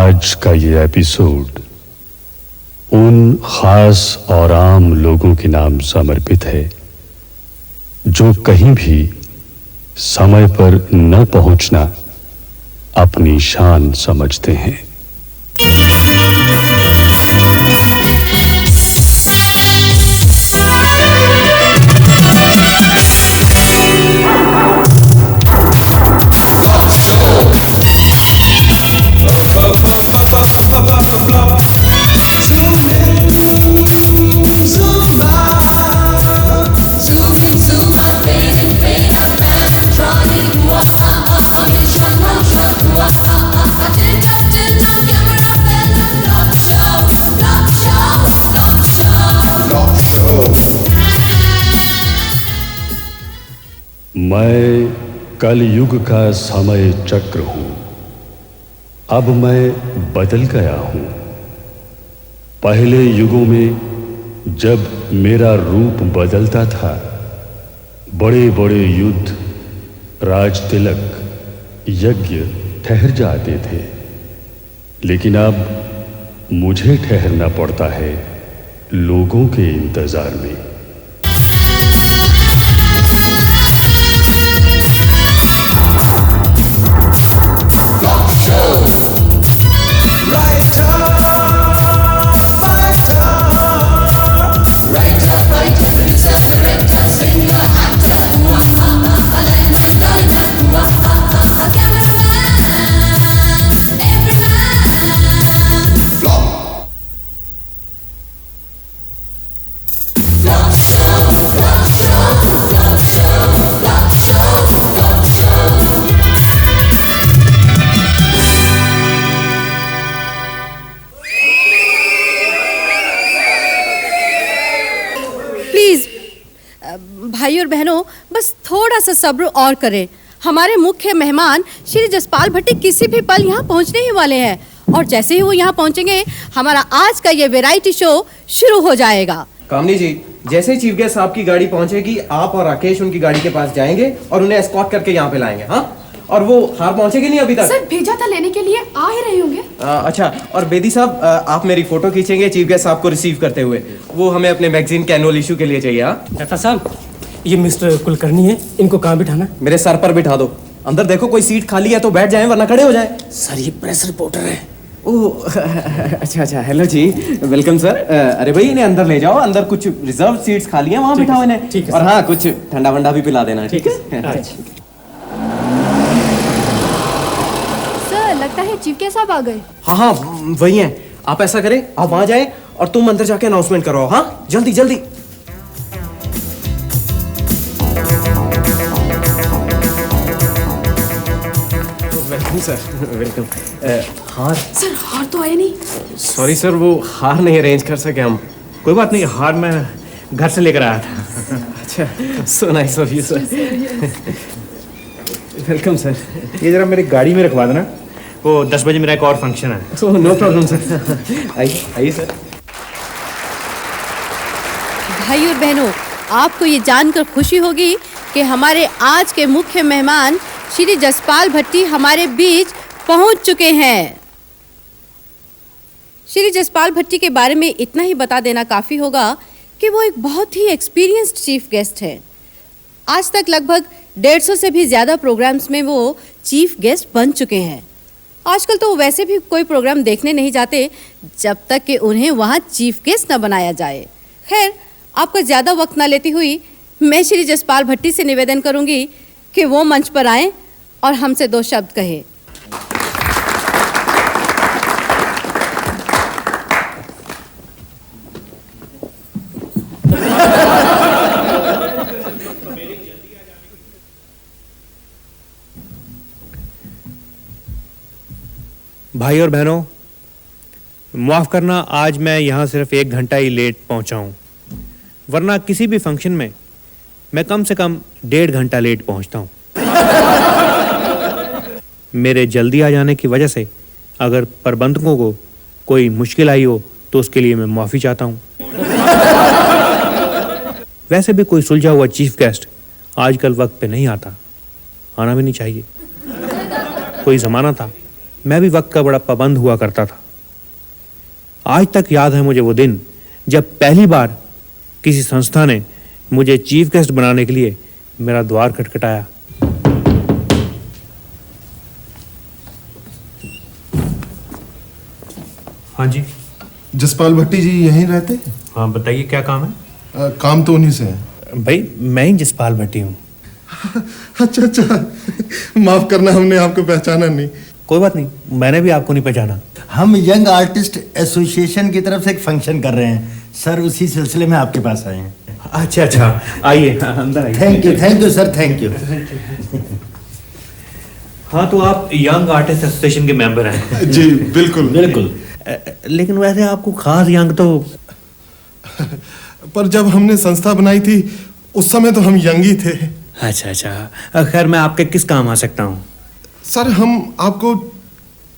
आज का ये एपिसोड उन खास और आम लोगों के नाम समर्पित है जो कहीं भी समय पर न पहुंचना अपनी शान समझते हैं। मैं कलयुग का समय चक्र हूं, अब मैं बदल गया हूं। पहले युगों में जब मेरा रूप बदलता था, बड़े बड़े युद्ध, राज तिलक, यज्ञ ठहर जाते थे, लेकिन अब मुझे ठहरना पड़ता है लोगों के इंतजार में। भाई और बहनों, बस थोड़ा सा सब्र और करें। हमारे मुख्य मेहमान श्री जसपाल भट्टी किसी भी पल यहाँ पहुँचने ही वाले हैं और जैसे ही वो यहाँ पहुँचेंगे हमारा आज का ये वैरायटी शो शुरू हो जाएगा। कामनी जी, जैसे ही चीफ गेस्ट साहब की गाड़ी पहुँचेगी, आप और राकेश उनकी गाड़ी के पास जाएंगे और उन्हें एस्कॉर्ट करके यहाँ पे लाएंगे। हाँ, और वो हार पहुँचेगी नहीं अभी तक? सर भेजा था लेने के लिए, आ ही रहे होंगे। अच्छा, और बेदी साहब, आप मेरी फोटो खींचेंगे चीफ गेस्ट साहब को रिसीव करते हुए। वो हमें अपने मैगजीन के एनुअल इशू के लिए चाहिए। डॉक्टर साहब, ये मिस्टर कुलकर्णी है, इनको कहाँ बिठाना? मेरे सर पर बिठा दो। अंदर देखो कोई सीट खाली है तो बैठ जाएं, वरना खड़े हो जाएं। सर ये प्रेस रिपोर्टर है। ओह अच्छा, हेलो जी, वेलकम सर। अरे भाई इन्हें अंदर ले जाओ, अंदर कुछ रिजर्व सीट्स खाली हैं, वहाँ बिठाओ इन्हें। ठीक है। और हाँ, कुछ ठंडा वंडा भी पिला देना। ठीक है। सर लगता है चीफ गेस्ट साहब आ गए। हाँ, वही हैं। आप ऐसा करें, आप वहाँ जाएं और तुम अंदर जाके अनाउंसमेंट करो। हाँ, जल्दी जल्दी। Welcome sir, welcome. हार? सर हार तो आया नहीं। सॉरी सर, वो हार नहीं अरेंज कर सके हम। कोई बात नहीं, हार मैं घर से लेकर आया था। अच्छा, so nice of you sir. Welcome sir. ये जरा मेरी गाड़ी में रखवा देना, वो 10 बजे मेरा एक और फंक्शन है। No problem sir. आइए सर। भाई और बहनों, आपको ये जानकर खुशी होगी कि हमारे आज के मुख्य मेहमान श्री जसपाल भट्टी हमारे बीच पहुंच चुके हैं। श्री जसपाल भट्टी के बारे में इतना ही बता देना काफ़ी होगा कि वो एक बहुत ही एक्सपीरियंस्ड चीफ गेस्ट हैं। आज तक लगभग 150 से भी ज़्यादा प्रोग्राम्स में वो चीफ गेस्ट बन चुके हैं। आजकल तो वैसे भी कोई प्रोग्राम देखने नहीं जाते जब तक कि उन्हें वहाँ चीफ गेस्ट न बनाया जाए। खैर, आपको ज़्यादा वक्त ना लेती हुई मैं श्री जसपाल भट्टी से निवेदन करूँगी कि वो मंच पर आएँ और हमसे 2 शब्द कहे। भाई और बहनों, माफ़ करना, आज मैं यहाँ सिर्फ 1 घंटा ही लेट पहुँचा हूँ, वरना किसी भी फंक्शन में मैं कम से कम 1.5 घंटा लेट पहुँचता हूँ। मेरे जल्दी आ जाने की वजह से अगर प्रबंधकों को कोई मुश्किल आई हो तो उसके लिए मैं माफ़ी चाहता हूँ। वैसे भी कोई सुलझा हुआ चीफ गेस्ट आजकल वक्त पे नहीं आता, आना भी नहीं चाहिए। कोई ज़माना था मैं भी वक्त का बड़ा पाबंद हुआ करता था। आज तक याद है मुझे वो दिन जब पहली बार किसी संस्था ने मुझे चीफ गेस्ट बनाने के लिए मेरा द्वार खटखटाया। हाँ जी। जसपाल भट्टी जी यहीं रहते हैं? हाँ बताइए, क्या काम है? काम तो उन्हीं से है। भाई मैं ही जसपाल भट्टी हूँ। अच्छा अच्छा, माफ करना, हमने आपको पहचाना नहीं। कोई बात नहीं, मैंने भी आपको नहीं पहचाना। हम यंग आर्टिस्ट एसोसिएशन की तरफ से एक फंक्शन कर रहे हैं सर, उसी सिलसिले में आपके पास आए हैं। अच्छा अच्छा, आइए अंदर आइए। Thank you sir, thank you. हाँ तो आप यंग आर्टिस्ट एसोसिएशन के मेंबर हैं? जी बिल्कुल बिल्कुल। लेकिन वैसे आपको खास यंग तो पर जब हमने संस्था बनाई थी उस समय तो हम यंग ही थे। अच्छा अच्छा, खैर मैं आपके किस काम आ सकता हूँ? सर हम आपको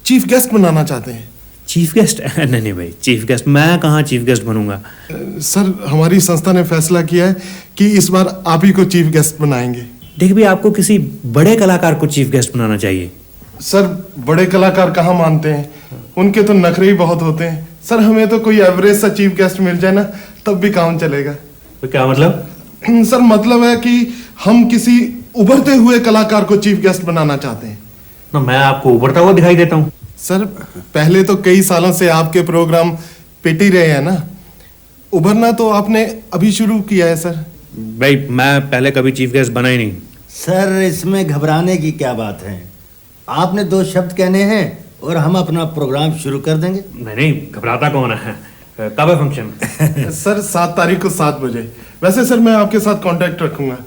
चीफ गेस्ट बनाना चाहते हैं। Chief guest? नहीं नहीं भाई, चीफ गेस्ट मैं कहाँ चीफ गेस्ट बनूंगा। सर हमारी संस्था ने फैसला किया है कि इस बार आप ही को चीफ गेस्ट बनाएंगे। देखिए भाई, आपको किसी बड़े कलाकार को चीफ गेस्ट बनाना चाहिए। सर बड़े कलाकार कहाँ मानते हैं, उनके तो नखरे ही बहुत होते हैं। सर हमें तो कोई एवरेज सा चीफ गेस्ट मिल जाए ना तब भी काम चलेगा। तो क्या मतलब? सर मतलब है कि हम किसी उभरते हुए कलाकार को चीफ गेस्ट बनाना चाहते हैं। ना मैं आपको उभरता हुआ दिखाई देता हूँ। सर पहले तो कई सालों से आपके प्रोग्राम पिट ही रहे हैं ना, उभरना तो आपने अभी शुरू किया है। सर भाई मैं पहले कभी चीफ गेस्ट बना ही नहीं। सर इसमें घबराने की क्या बात है, आपने 2 शब्द कहने हैं और हम अपना प्रोग्राम शुरू कर देंगे। नहीं, घबराता कौन है? कब है फंक्शन? सर 7 तारीख को 7 बजे। वैसे सर मैं आपके साथ कांटेक्ट रखूंगा।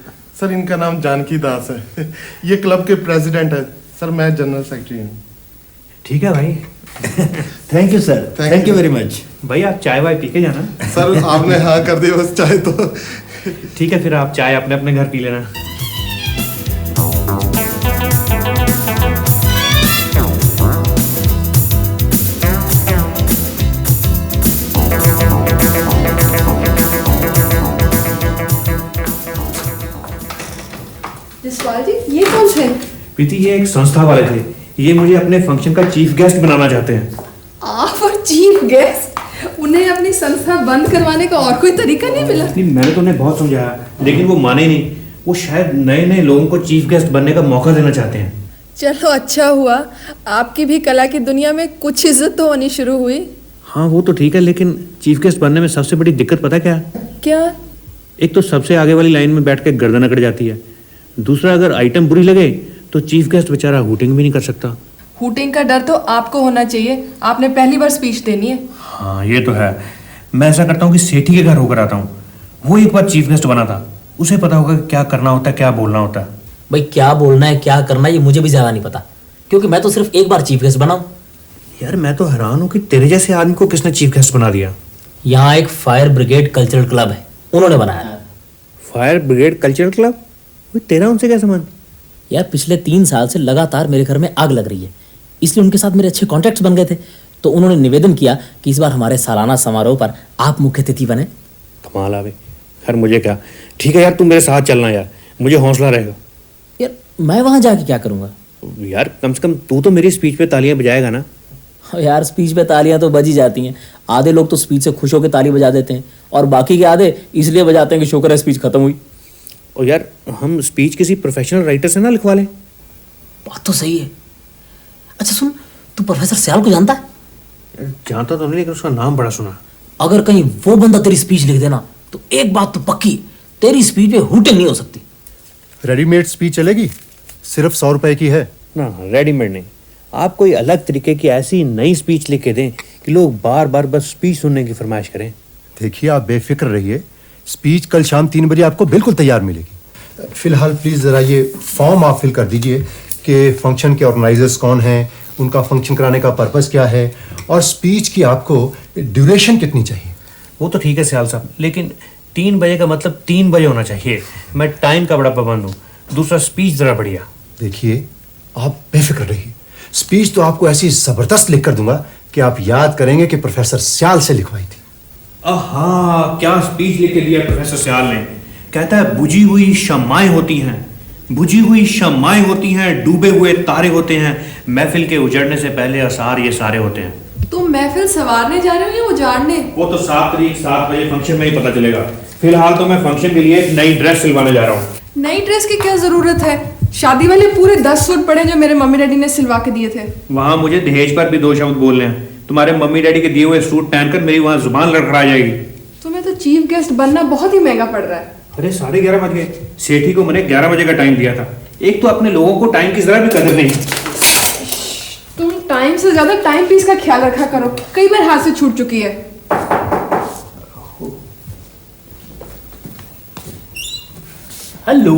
सर इनका नाम जानकी दास है, ये क्लब के प्रेसिडेंट है। सर मैं जनरल सेक्रेटरी हूँ। ठीक है भाई। Thank you sir, thank you very much. भाई आप चाय वाय पी के जाना। सर आपने हाँ कर दी बस चाहे तो। ठीक है, फिर आप चाय अपने अपने घर पी लेना। जसपाल जी, ये कौन से? प्रीति, ये एक संस्था वाले थे, ये मुझे अपने फंक्शन का चीफ गेस्ट बनाना चाहते हैं। आप और चीफ गेस्ट? उन्हें अपनी संस्था बंद करवाने का और कोई तरीका नहीं मिला? नहीं, मैंने तो उन्हें बहुत समझाया लेकिन वो माने नहीं। वो शायद नए नए लोगों को चीफ गेस्ट बनने का मौका देना चाहते हैं। चलो अच्छा हुआ, आपकी भी कला की दुनिया में कुछ इज्जत तो होनी शुरू हुई। हाँ वो तो ठीक है, लेकिन चीफ गेस्ट बनने में सबसे बड़ी दिक्कत पता क्या है? क्या? एक तो सबसे आगे वाली लाइन में बैठ के गर्दन अकड़ जाती है। दूसरा, अगर आइटम बुरी लगे तो चीफ गेस्ट बेचारा हूटिंग भी नहीं कर सकता। हूटिंग का डर तो आपको होना चाहिए, आपने पहली बार स्पीच देनी है। हाँ ये तो है। मैं ऐसा करता हूँ कि सेठी के घर होकर आता हूँ। वो एक बार चीफ गेस्ट बना था, उसे पता होगा कि क्या करना होता है, क्या बोलना होता है। भाई क्या बोलना है क्या करना है ये मुझे भी ज़्यादा नहीं पता, क्योंकि मैं तो सिर्फ एक बार चीफ गेस्ट बना हूँ। यार मैं तो हैरान हूँ कि तेरे जैसे आदमी को किसने चीफ गेस्ट बना दिया। यहाँ एक फायर ब्रिगेड कल्चरल क्लब है, उन्होंने बनाया। Fire brigade cultural club? तेरा उनसे क्या संबंध? यार पिछले 3 साल से लगातार मेरे घर में आग लग रही है, इसलिए उनके साथ मेरे अच्छे कॉन्टैक्ट्स बन गए थे। तो उन्होंने निवेदन किया कि इस बार हमारे सालाना समारोह पर आप मुख्य अतिथि बने। कमाल आ भाई। खैर मुझे क्या, ठीक है यार, तुम मेरे साथ चलना यार, मुझे हौसला रहेगा। यार मैं वहाँ जाके क्या करूँगा? यार कम से कम तू तो मेरी स्पीच पे तालियां बजाएगा ना। यार स्पीच पे तालियां तो बज ही जाती हैं, आधे लोग तो स्पीच से खुश होकर ताली बजा देते हैं और बाकी के आधे इसलिए बजाते हैं कि शुक्र है स्पीच खत्म हुई। और यार हम स्पीच किसी प्रोफेशनल राइटर से ना लिखवा लें। बात तो सही है। अच्छा सुन, तू प्रोफेसर सियाल को जानता है? जानता तो नहीं, लेकिन उसका नाम बड़ा सुना। अगर कहीं वो बंदा तेरी स्पीच लिख देना तो एक बात तो पक्की, तेरी स्पीच पे हूटिंग नहीं हो सकती। रेडीमेड स्पीच चलेगी? सिर्फ 100 रुपए की है ना। रेडीमेड नहीं, आप कोई अलग तरीके की ऐसी नई स्पीच लिख के दें कि लोग बार बार बस स्पीच सुनने की फरमाइश करें। देखिए आप बेफिक्र रहिए, स्पीच कल शाम 3 बजे आपको बिल्कुल तैयार मिलेगी। फिलहाल प्लीज जरा ये फॉर्म आप फिल कर दीजिए कि फंक्शन के ऑर्गेनाइजर्स कौन हैं, उनका फंक्शन कराने का पर्पस क्या है और स्पीच की आपको ड्यूरेशन कितनी चाहिए। वो तो ठीक है सियाल साहब, लेकिन 3 बजे का मतलब 3 बजे होना चाहिए। मैं टाइम का बड़ा पाबंद हूँ। दूसरा, स्पीच जरा बढ़िया। देखिए आप बेफिक्र रहिए, स्पीच तो आपको ऐसी जबरदस्त लिख कर दूंगा कि आप याद करेंगे कि प्रोफेसर सियाल से लिखवाई थी। आहा, क्या स्पीच लिख के दिया प्रोफेसर सियाल ने। कहता है बुझी हुई शम्माएं होती हैं, बुझी हुई शम्माएं होती हैं, डूबे हुए तारे होते हैं, महफिल के उजड़ने से पहले असार ये सारे होते हैं। तुम महफिल संवारने जा रहे हो या उजाड़ने? वो तो 7 तारीख 7 बजे फंक्शन में ही पता चलेगा। फिलहाल तो मैं फंक्शन के लिए एक नई ड्रेस सिलवाने जा रहा हूँ। नई ड्रेस की क्या जरूरत है? शादी वाले पूरे 10 सूट पड़े जो मेरे मम्मी डैडी ने सिलवा के दिए थे। वहां मुझे दहेज पर भी 2 शब्द बोलने हैं। तुम्हारे मम्मी डैडी के दिए हुए सूट पहनकर मेरी वहां जुबान लड़खड़ा जाएगी। तुम्हें तो चीफ गेस्ट बनना बहुत ही महंगा पड़ रहा है। अरे 11:30 बज गए। सेठी को मैंने 11 बजे का टाइम दिया था। एक तो अपने लोगों को टाइम की जरा भी कदर नहीं। तुम टाइम से ज्यादा टाइम पीस का ख्याल रखा करो, कई बार हाथ से छूट चुकी है। हेलो,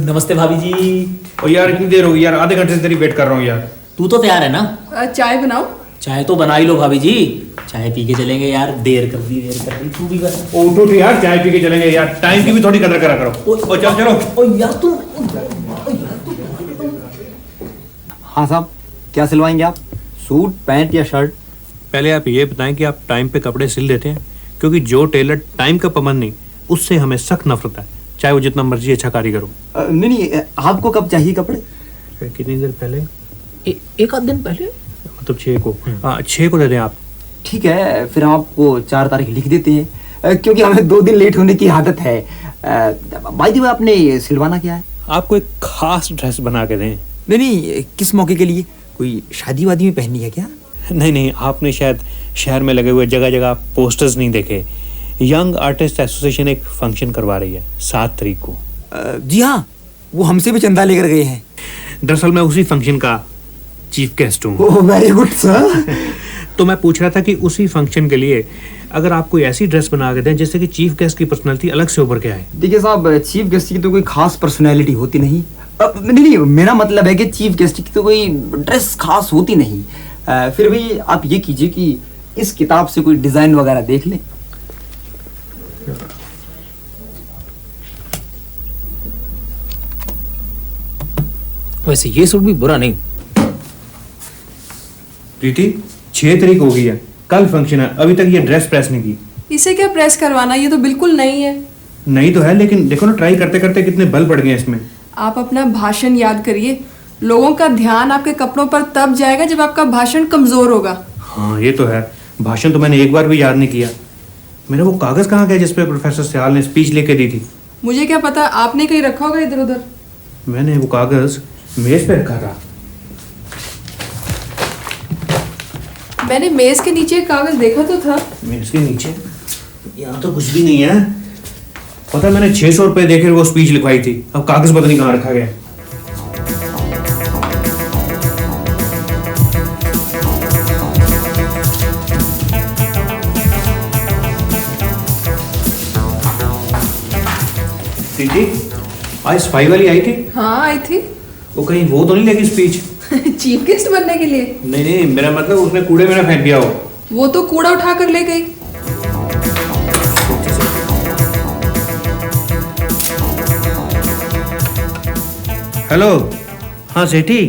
नमस्ते भाभी जी। और यार इतनी देर हो गई यार, आधे घंटे से तेरी वेट कर रहा हूँ यार। तू तो तैयार है ना? चाय बनाओ। चाय तो बना ही लो भाभी जी, चाय पी के चलेंगे यार। देर कर दी तू भी बस। उठो यार, चाय पी के चलेंगे यार। टाइम की भी थोड़ी कदर करा करो। ओ चलो चलो। ओ यार तुम। हाँ साहब, क्या सिलवाएंगे आप? सूट, पैंट या शर्ट? पहले आप ये बताएं कि आप टाइम पे कपड़े सिल देते हैं? क्योंकि जो टेलर टाइम का पाबंद नहीं, उससे हमें सख्त नफरत है, चाहे वो जितना मर्जी अच्छा कारीगर हो। नहीं, आपको कब चाहिए कपड़े? कितनी देर पहले? एक आध दिन पहले, मतलब 6 को। 6 को दे दें आप। ठीक है, फिर हम आपको 4 तारीख लिख देते हैं, क्योंकि हमें 2 दिन लेट होने की आदत है। भाई जी, आपने सिलवाना क्या है? आपको एक खास ड्रेस बना के दें। नहीं, किस मौके के लिए? कोई शादी वादी में पहननी है क्या? नहीं, आपने शायद शहर में लगे हुए जगह जगह पोस्टर्स नहीं देखे। यंग आर्टिस्ट एसोसिएशन एक फंक्शन करवा रही है 7 तारीख को। जी हाँ, वो हमसे भी चंदा लेकर गए हैं। दरअसल मैं उसी फंक्शन का चीफ गेस्ट हूँ। ओह, वेरी गुड सर। तो मैं पूछ रहा था कि उसी फंक्शन के लिए अगर आप कोई ऐसी ड्रेस बना के दें जिससे कि चीफ गेस्ट की पर्सनालिटी अलग से उभर के आए। देखिए साहब, चीफ गेस्ट की तो कोई खास पर्सनैलिटी होती नहीं। नहीं, मेरा मतलब है कि चीफ गेस्ट की तो कोई ड्रेस खास होती नहीं। फिर भी आप ये कीजिए कि इस किताब से कोई डिजाइन वगैरह देख लें। वैसे ये सूट भी बुरा नहीं। प्रीति, 6 तारीख हो गई है, कल फंक्शन है, अभी तक ये ड्रेस प्रेस नहीं की। इसे क्या प्रेस करवाना, ये तो बिल्कुल नहीं है। नहीं तो है, लेकिन देखो ना, ट्राई करते करते कितने बल पड़ गए इसमें। आप अपना भाषण याद करिए। लोगों का ध्यान आपके कपड़ों पर तब जाएगा जब आपका भाषण कमजोर होगा। हाँ ये तो है, भाषण तो मैंने एक बार भी याद नहीं किया। मेरा वो कागज कहाँ गया जिसपे प्रोफेसर सियाल ने स्पीच लेके दी थी? मुझे क्या पता, आपने कहीं रखा होगा इधर उधर। मैंने वो कागज मेज पे रखा था। मैंने मेज के नीचे एक कागज देखा तो था। मेज के नीचे? यहाँ तो कुछ भी नहीं है। पता, मैंने 600 रुपए देकर वो स्पीच लिखवाई थी, अब कागज पता नहीं कहाँ रखा गया। आज सफाई वाली आई थी? हाँ आई थी। वो कहीं वो तो नहीं लेगी स्पीच? चीफ गेस्ट बनने के लिए? नहीं, मेरा मतलब उसने कूड़े में ना फेंक दिया हो। वो तो कूड़ा उठा कर ले गई। हेलो, हाँ सेठी।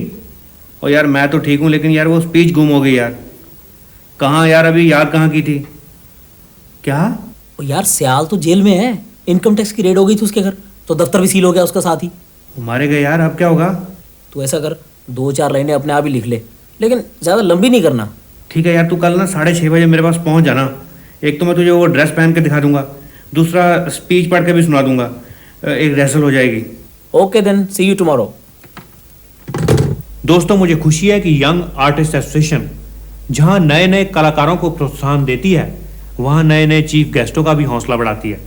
और यार मैं तो ठीक हूँ, लेकिन यार वो स्पीच गुम हो गई यार। कहाँ यार, अभी याद कहाँ की थी? क्या? ओ यार, सियाल तो जेल में है, इनकम टैक्स की रेड हो गई थी उसके घर, तो दफ्तर भी सील हो गया उसका साथ ही। मारे गए यार, अब क्या होगा? तू ऐसा कर, 2-4 लाइनें अपने आप ही लिख ले, लेकिन ज्यादा लंबी नहीं करना। ठीक है यार, तू कल ना 6:30 बजे मेरे पास पहुंच जाना। एक तो मैं तुझे वो ड्रेस पहन के दिखा दूंगा, दूसरा स्पीच पढ़ के भी सुना दूंगा, एक रिहर्सल हो जाएगी। Okay then, see you tomorrow. दोस्तों, मुझे खुशी है कि यंग आर्टिस्ट एसोसिएशन जहां नए नए कलाकारों को प्रोत्साहन देती है, वहां नए नए चीफ गेस्टों का भी हौसला बढ़ाती है।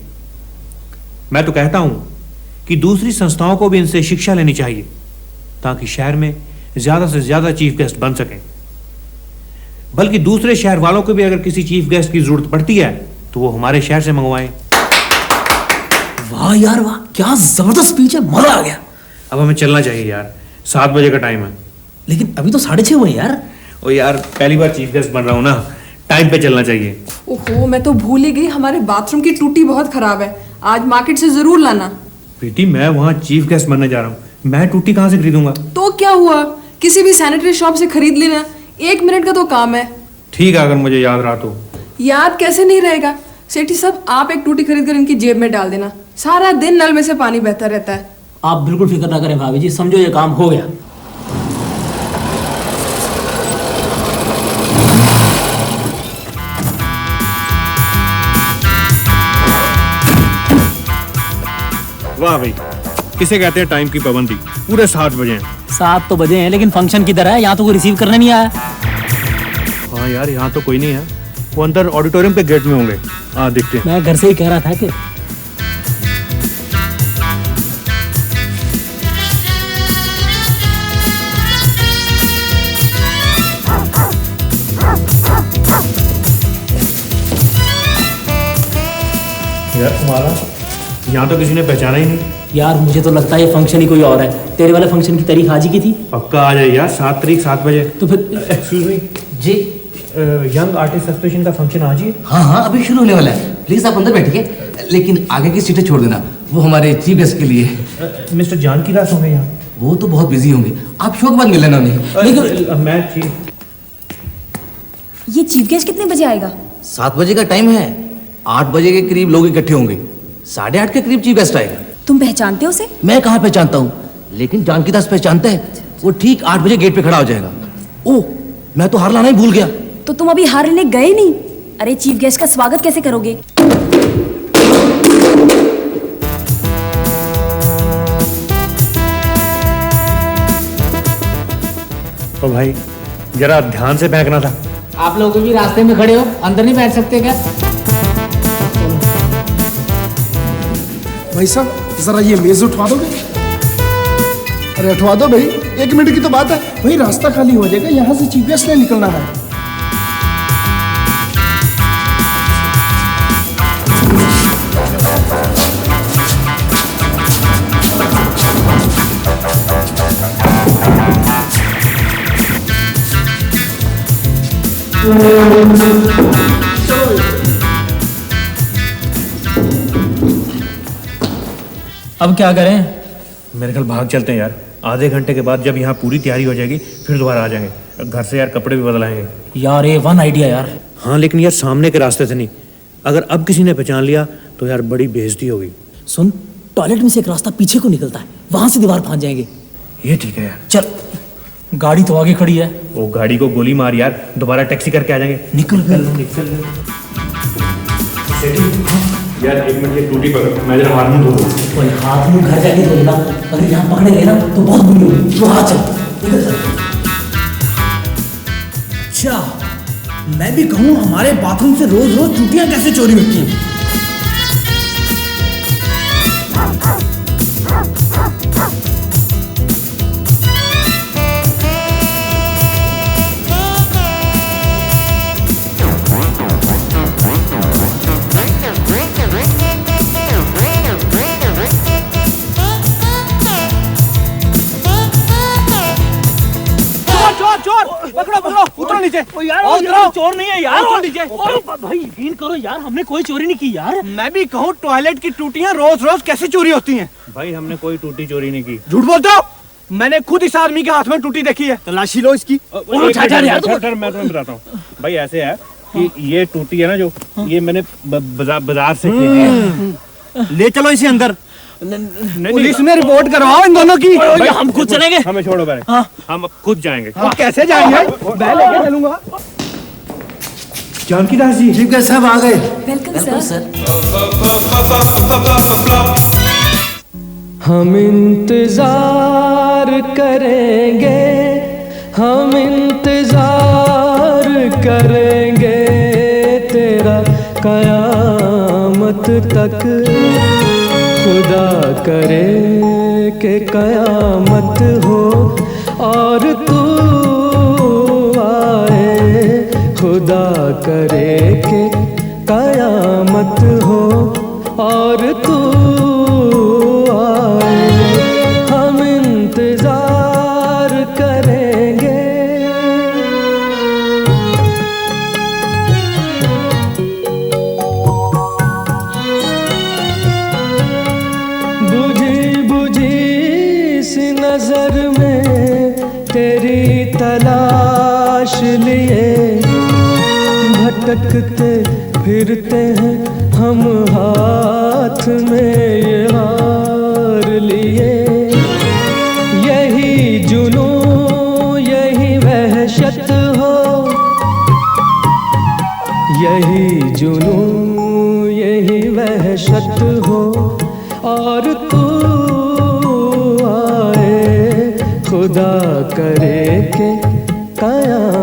मैं तो कहता हूं कि दूसरी संस्थाओं को भी इनसे शिक्षा लेनी चाहिए, ताकि शहर में ज्यादा से ज्यादा चीफ गेस्ट बन सकें। बल्कि दूसरे शहर वालों को भी अगर किसी चीफ गेस्ट की जरूरत पड़ती है तो वो हमारे शहर से मंगवाएं। वाह यार वाह, क्या जबरदस्त स्पीच है, मजा आ गया। अब हमें चलना चाहिए यार, 7 बजे का टाइम है। लेकिन अभी तो 6:30 हुए यार। ओ यार, पहली बार चीफ गेस्ट बन रहा हूं ना, टाइम पे चलना चाहिए। ओहो, मैं तो भूल ही गई, हमारे बाथरूम की टूटी बहुत खराब है, आज मार्केट से जरूर लाना। बेटी, मैं वहां चीफ गेस्ट बनने जा रहा हूँ, मैं टूटी कहाँ से खरीदूंगा? तो क्या हुआ, किसी भी सैनिटरी शॉप से खरीद लेना, 1 मिनट का तो काम है। ठीक है, अगर मुझे याद रहा तो। याद कैसे नहीं रहेगा सेठी साहब, आप एक टूटी खरीद कर इनकी जेब में डाल देना, सारा दिन नल में से पानी बहता रहता है। आप बिल्कुल फिक्र ना करें भाभी जी, समझो ये काम हो गया। वाह भाई, किसे कहते हैं टाइम की पाबंदी। पूरे 7 बजे हैं। 7 तो बजे हैं, लेकिन फंक्शन की तरह है, यहाँ तो कोई रिसीव करने नहीं आया। हाँ यार, यहाँ तो कोई नहीं है। वो अंदर ऑडिटोरियम पे गेट में होंगे। हाँ देखते हैं। मैं घर से ही कह रहा था कि यार तुम्हारा यहाँ तो किसी ने पहचाना ही नहीं। यार मुझे तो लगता है ये फंक्शन ही कोई और है। तेरे वाले फंक्शन की तारीख आज ही की थी। पक्का आ जाए यार, 7 तारीख 7 बजे। तो फिर एक्सक्यूज मी जी, यंग आर्टिस्ट एसोसिएशन का फंक्शन आज ही है? हाँ हाँ, अभी शुरू होने वाला है। प्लीज आप अंदर बैठिए, लेकिन आगे की सीटें छोड़ देना, वो हमारे चीफ गेस्ट के लिए। मिस्टर जानकी दास होंगे यहाँ? वो तो बहुत बिजी होंगे, आप शो के बाद मिल लेना उन्हें। लेकिन मैं चीफ। ये चीफ गेस्ट कितने बजे आएगा? 7 बजे का टाइम है, 8 बजे के करीब लोग इकट्ठे होंगे, 8:30 के करीब चीफ गेस्ट आएगा। तुम पहचानते हो उसे? मैं कहाँ पहचानता हूँ, लेकिन जानकी दास पहचानता है। वो ठीक 8 बजे गेट पे खड़ा हो जाएगा। ओह, मैं तो हार लाना ही भूल गया। तो तुम अभी हार लेने गए नहीं? अरे चीफ गेस्ट का स्वागत कैसे करोगे? ओ भाई, जरा ध्यान से फेंकना था। आप लोग भी रास्ते में खड़े हो, अंदर नहीं बैठ सकते क्या? भाई साहब जरा ये मेज उठवा दोगे? अरे उठवा दो भाई, 1 मिनट की तो बात है। भाई रास्ता खाली हो जाएगा, यहाँ से चीफ गेस्ट ने निकलना है। अब क्या करें? मेरे ख्याल भाग चलते हैं यार। आधे घंटे के बाद जब यहाँ पूरी तैयारी हो जाएगी फिर दोबारा आ जाएंगे। घर से यार कपड़े भी बदलाएंगे। यार ये वन आइडिया यार। हाँ लेकिन यार सामने के रास्ते से नहीं। अगर अब किसी ने पहचान लिया तो यार बड़ी बेइज्जती होगी। सुन, टॉयलेट में से एक रास्ता पीछे को निकलता है, वहां से दीवार फांद जाएंगे। ये ठीक है यार। चल, गाड़ी तो आगे खड़ी है। वो गाड़ी को गोली मार यार, दोबारा टैक्सी करके आ जाएंगे। निकल यार 1 मिनट ये टूटी पकड़, मैं जरा हाथ मुंह धो लूं। कोई हाथ मुंह घर जाके धो लेना, अगर यहाँ पकड़े गए ना तो बहुत बुरी होगी। तो हाथ चल, निकल चल। अच्छा, मैं भी कहूँ हमारे बाथरूम से रोज रोज चूटियां कैसे चोरी होती हैं? पकड़ो पकड़ो, उतरो नीचे। यार चोर नहीं है यार, उतरो नीचे। भाई यकीन करो यार, हमने कोई चोरी नहीं की यार। मैं भी कहूँ टॉयलेट की टूटियां रोज रोज कैसे चोरी होती हैं? भाई हमने कोई टूटी चोरी नहीं की। झूठ बोलते हो? मैंने खुद इस आदमी के हाथ में टूटी देखी है। तलाशी लो इसकी। मैं तुम्हें बताता हूँ भाई। ऐसे है कि ये टूटी है ना जो, ये मैंने बाजार से खरीदी है। ले चलो इसे अंदर, पुलिस में रिपोर्ट करवाओ इन दोनों की। हम खुद चलेंगे। हमें छोड़ो पहले। हाँ। हम खुद जाएंगे। कैसे जाएंगे? मैं लेके चलूंगा। जानकी दास जी, चीफ गेस्ट साहब आ गए। Welcome sir. हम इंतजार करेंगे, हम इंतजार करेंगे तेरा कयामत तक। खुदा करे कि कयामत हो और तू आए, खुदा करे कि कयामत हो और तू आए, हम इंतजार करेंगे। नजर में तेरी तलाश लिए भटकते फिरते हैं हम, हाथ में ये हार लिए। यही जुनून यही वहशत हो और तू आए खुदा करे के कयामत